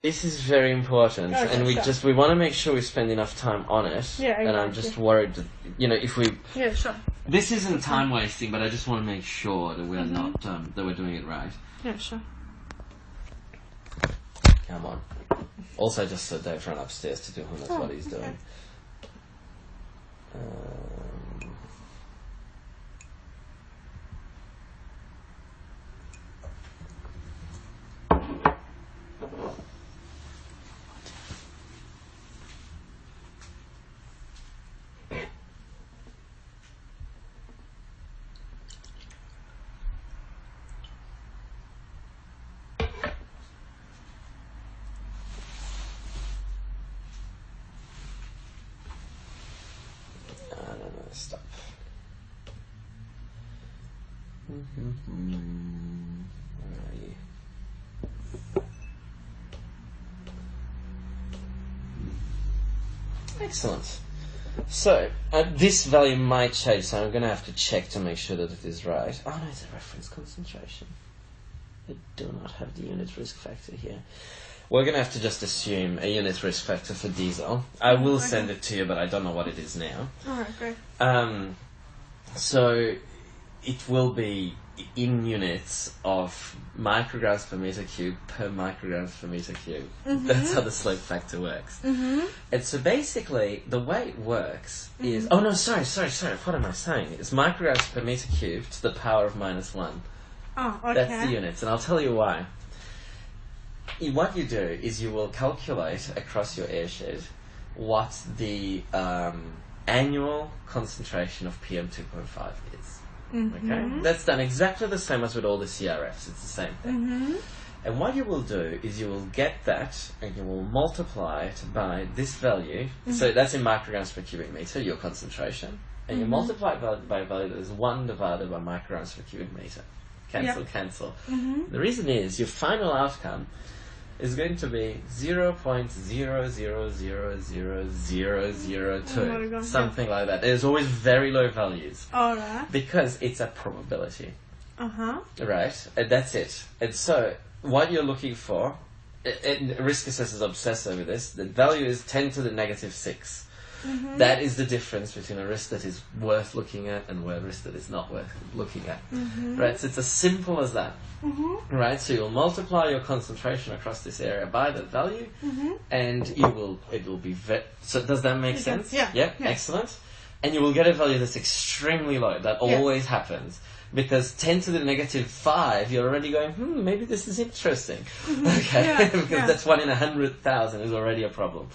This is very important, Okay, and sure. we want to make sure we spend enough time on it. Yeah, exactly. And I'm just worried that, if we... Yeah, sure. This isn't time wasting, but I just want to make sure that we're not, that we're doing it right. Yeah, sure. Come on. Also, just so Dave ran upstairs to do who knows what he's doing. Stop. Where are you? Excellent. So, this value might change, so I'm going to have to check to make sure that it is right. Oh no, it's a reference concentration. I do not have the unit risk factor here. We're going to have to just assume a unit risk factor for diesel. I will send it to you, but I don't know what it is now. Alright, great. So it will be in units of micrograms per meter cube per micrograms per meter cube. That's how the slope factor works. And so basically, the way it works is... Oh no, sorry. What am I saying? It's micrograms per meter cube to the power of -1. Oh, okay. That's the units, and I'll tell you why. What you do is you will calculate across your airshed what the annual concentration of PM2.5 is. Okay? That's done exactly the same as with all the CRFs. It's the same thing. And what you will do is you will get that and you will multiply it by this value. So that's in micrograms per cubic meter, your concentration. And you multiply it by a value that is 1 divided by micrograms per cubic meter. Cancel. The reason is your final outcome is going to be 0.000002, something like that. There's always very low values. Alright. Because it's a probability. Right? And that's it. And so, what you're looking for, and risk assessors obsess over this, the value is 10 to the negative 6. That is the difference between a risk that is worth looking at and a risk that is not worth looking at. Right? So it's as simple as that. Right? So you'll multiply your concentration across this area by that value, and it will be so does that make sense? Yeah. Excellent. And you will get a value that's extremely low. That always happens. Because 10 to the negative 5, you're already going, maybe this is interesting. Okay? Because that's 1 in 100,000 is already a problem.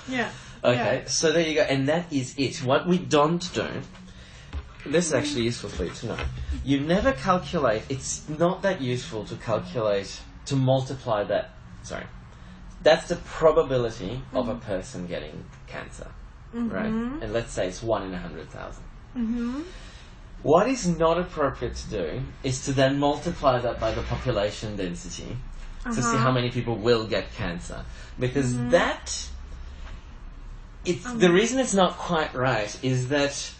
Okay, so there you go, and that is it. What we don't do, this is actually useful for you to know. You never calculate, it's not that useful to calculate, to multiply that, that's the probability of a person getting cancer, right? And let's say it's 1 in 100,000. What is not appropriate to do is to then multiply that by the population density to see how many people will get cancer. Because that... the reason it's not quite right is that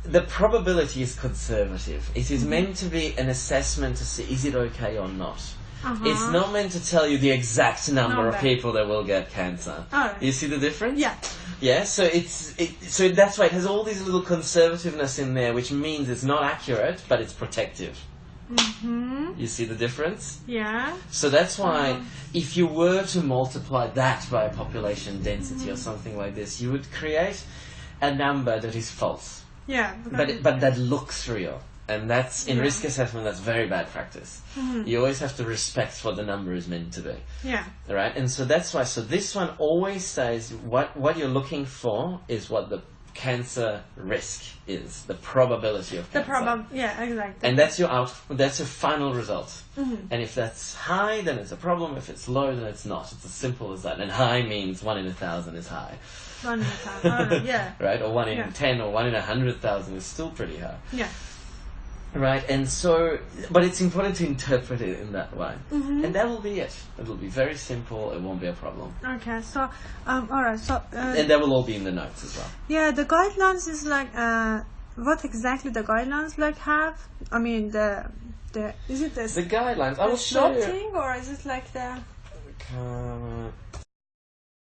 the probability is conservative. It is meant to be an assessment to see is it okay or not. It's not meant to tell you the exact number of people that will get cancer. You see the difference? Yeah, so so that's why it has all these little conservativeness in there, which means it's not accurate, but it's protective. You see the difference? Yeah. So that's why if you were to multiply that by a population density or something like this, you would create a number that is false. Yeah. But that looks real. And that's, in risk assessment, that's very bad practice. You always have to respect what the number is meant to be. Yeah. Right? And so that's why, so this one always says what you're looking for is what the cancer risk is, the probability of cancer. Yeah, exactly. And that's your final result. And if that's high, then it's a problem. If it's low, then it's not. It's as simple as that. And high means 1 in 1,000 is high. 1 in 1,000. Yeah. Right? Or 1 in 10 or 1 in 100,000 is still pretty high. Yeah. Right, and so, but it's important to interpret it in that way. And that will be it. It will be very simple, it won't be a problem. Okay, so, alright, so... and that will all be in the notes as well. Yeah, the guidelines is like, what exactly the guidelines like have? I mean, is it the guidelines, I will show you. thing, or is it like the...